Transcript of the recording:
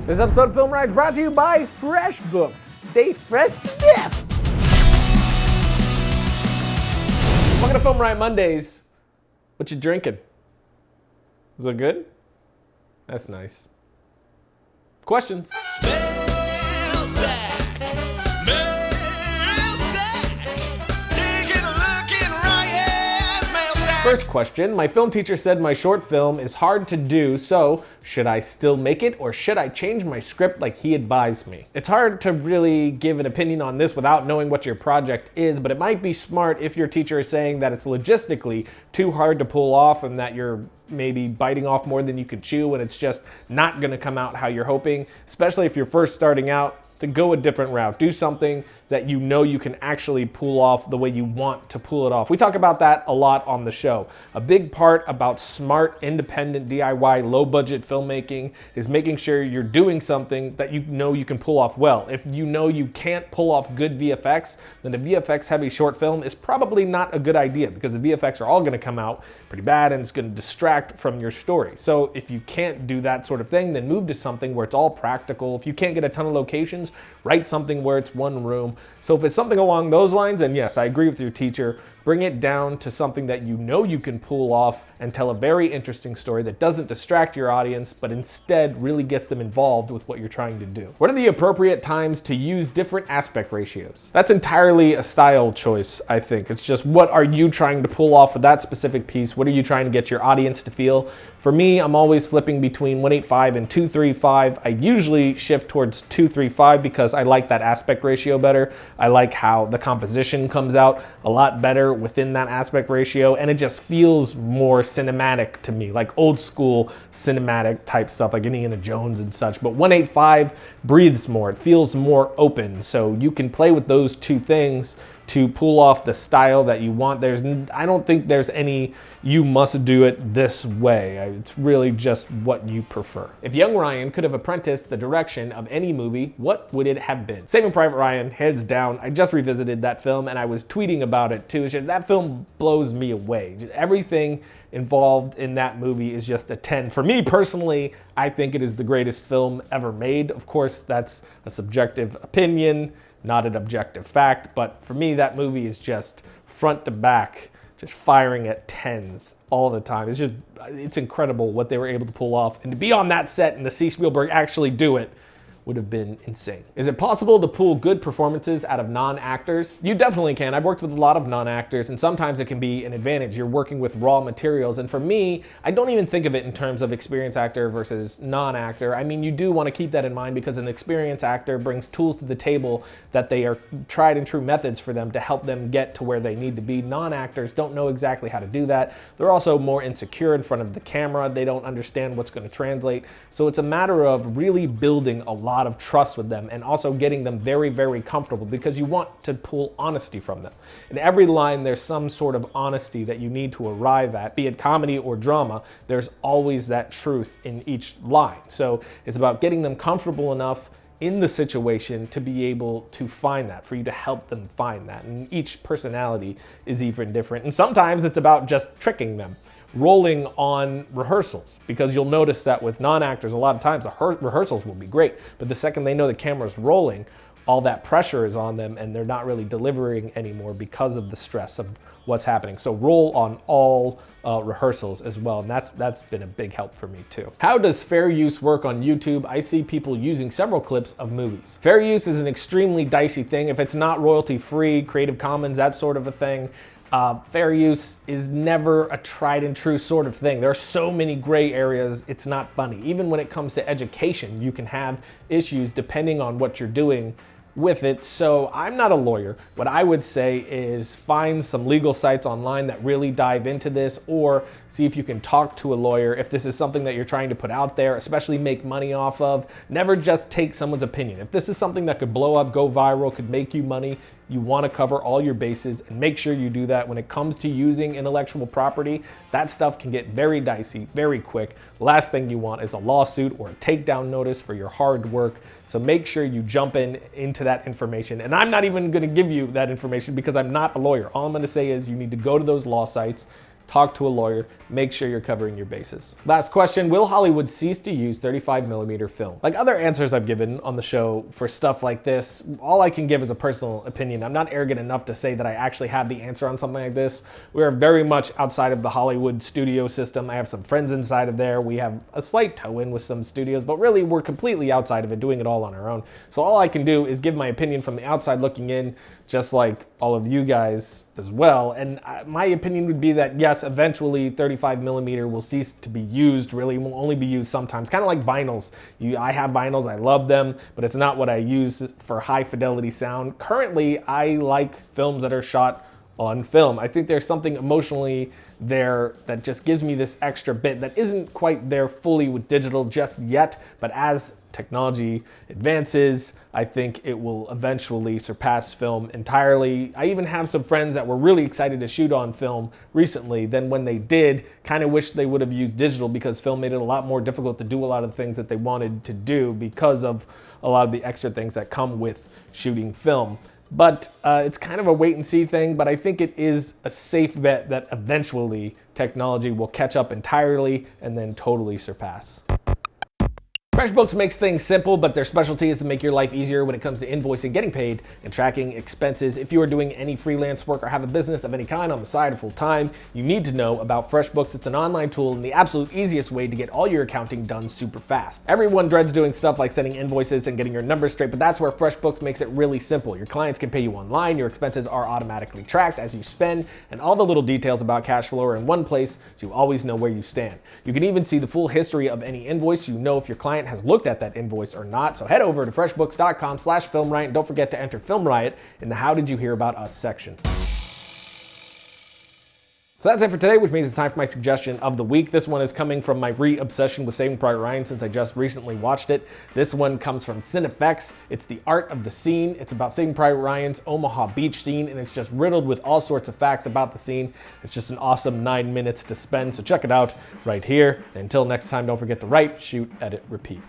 This episode of FilmRiot is brought to you by FreshBooks. They fresh to death. Welcome to FilmRiot Mondays. What you drinking? Is it good? That's nice. Questions? First question, my film teacher said my short film is hard to do, so should I still make it or should I change my script like he advised me? It's hard to really give an opinion on this without knowing what your project is, but it might be smart if your teacher is saying that it's logistically too hard to pull off and that you're maybe biting off more than you could chew and it's just not gonna come out how you're hoping, especially if you're first starting out. To go a different route. Do something that you know you can actually pull off the way you want to pull it off. We talk about that a lot on the show. A big part about smart, independent, DIY, low-budget filmmaking is making sure you're doing something that you know you can pull off well. If you know you can't pull off good VFX, then a VFX-heavy short film is probably not a good idea because the VFX are all gonna come out pretty bad and it's gonna distract from your story. So if you can't do that sort of thing, then move to something where it's all practical. If you can't get a ton of locations, write something where it's one room. So if it's something along those lines, then yes, I agree with your teacher. Bring it down to something that you know you can pull off and tell a very interesting story that doesn't distract your audience, but instead really gets them involved with what you're trying to do. What are the appropriate times to use different aspect ratios? That's entirely a style choice, I think. It's just what are you trying to pull off with that specific piece? What are you trying to get your audience to feel? For me, I'm always flipping between 1.85 and 2.35. I usually shift towards 2.35 because I like that aspect ratio better. I like how the composition comes out a lot better within that aspect ratio, and it just feels more cinematic to me, like old school cinematic type stuff like Indiana Jones and such. But 1.85 breathes more, it feels more open, so you can play with those two things to pull off the style that you want. I don't think there's any you must do it this way. It's really just what you prefer. If young Ryan could have apprenticed the direction of any movie, what would it have been? Saving Private Ryan, hands down. I just revisited that film and I was tweeting about it too. That film blows me away. Everything involved in that movie is just a 10. For me personally, I think it is the greatest film ever made. Of course, that's a subjective opinion, not an objective fact, but for me, that movie is just front to back, just firing at 10s all the time. It's incredible what they were able to pull off. And to be on that set and to see Spielberg actually do it would have been insane. Is it possible to pull good performances out of non-actors? You definitely can. I've worked with a lot of non-actors, and sometimes it can be an advantage. You're working with raw materials, and for me, I don't even think of it in terms of experienced actor versus non-actor. I mean, you do want to keep that in mind because an experienced actor brings tools to the table that they are tried and true methods for them to help them get to where they need to be. Non-actors don't know exactly how to do that. They're also more insecure in front of the camera. They don't understand what's going to translate. So it's a matter of really building a lot of trust with them and also getting them very, very comfortable because you want to pull honesty from them. In every line, there's some sort of honesty that you need to arrive at, be it comedy or drama. There's always that truth in each line. So it's about getting them comfortable enough in the situation to be able to find that, for you to help them find that. And each personality is even different. And sometimes it's about just tricking them, rolling on rehearsals, because you'll notice that with non-actors, a lot of times the rehearsals will be great, but the second they know the camera's rolling, all that pressure is on them and they're not really delivering anymore because of the stress of what's happening. So roll on all rehearsals as well, and that's been a big help for me too. How does fair use work on YouTube? I see people using several clips of movies. Fair use is an extremely dicey thing. If it's not royalty free, Creative Commons, that sort of a thing, fair use is never a tried and true sort of thing. There are so many gray areas, it's not funny. Even when it comes to education, you can have issues depending on what you're doing with it. So I'm not a lawyer. What I would say is find some legal sites online that really dive into this, or see if you can talk to a lawyer if this is something that you're trying to put out there, especially make money off of. Never just take someone's opinion. If this is something that could blow up, go viral, could make you money, you want to cover all your bases and make sure you do that. When it comes to using intellectual property, that stuff can get very dicey, very quick. Last thing you want is a lawsuit or a takedown notice for your hard work. So make sure you jump into that information. And I'm not even going to give you that information because I'm not a lawyer. All I'm going to say is you need to go to those law sites, talk to a lawyer, make sure you're covering your bases. Last question, will Hollywood cease to use 35mm film? Like other answers I've given on the show for stuff like this, all I can give is a personal opinion. I'm not arrogant enough to say that I actually have the answer on something like this. We are very much outside of the Hollywood studio system. I have some friends inside of there. We have a slight toe in with some studios, but really we're completely outside of it, doing it all on our own. So all I can do is give my opinion from the outside looking in, just like all of you guys as well. And my opinion would be that yes, eventually 35mm will cease to be used, really will only be used sometimes, kind of like vinyls. I have vinyls, I love them, but it's not what I use for high fidelity sound. Currently, I like films that are shot on film. I think there's something emotionally there that just gives me this extra bit that isn't quite there fully with digital just yet, but as technology advances, I think it will eventually surpass film entirely. I even have some friends that were really excited to shoot on film recently. Then when they did, kind of wish they would have used digital because film made it a lot more difficult to do a lot of the things that they wanted to do because of a lot of the extra things that come with shooting film. But it's kind of a wait and see thing, but I think it is a safe bet that eventually technology will catch up entirely and then totally surpass. FreshBooks makes things simple, but their specialty is to make your life easier when it comes to invoicing, getting paid, and tracking expenses. If you are doing any freelance work or have a business of any kind on the side or full time, you need to know about FreshBooks. It's an online tool and the absolute easiest way to get all your accounting done super fast. Everyone dreads doing stuff like sending invoices and getting your numbers straight, but that's where FreshBooks makes it really simple. Your clients can pay you online, your expenses are automatically tracked as you spend, and all the little details about cash flow are in one place, so you always know where you stand. You can even see the full history of any invoice. You know if your client has looked at that invoice or not. So head over to freshbooks.com/FilmRiot and don't forget to enter FilmRiot in the How Did You Hear About Us section. So that's it for today, which means it's time for my suggestion of the week. This one is coming from my re-obsession with Saving Private Ryan since I just recently watched it. This one comes from CineFX. It's The Art of the Scene. It's about Saving Private Ryan's Omaha Beach scene, and it's just riddled with all sorts of facts about the scene. It's just an awesome 9 minutes to spend, so check it out right here. And until next time, don't forget to write, shoot, edit, repeat.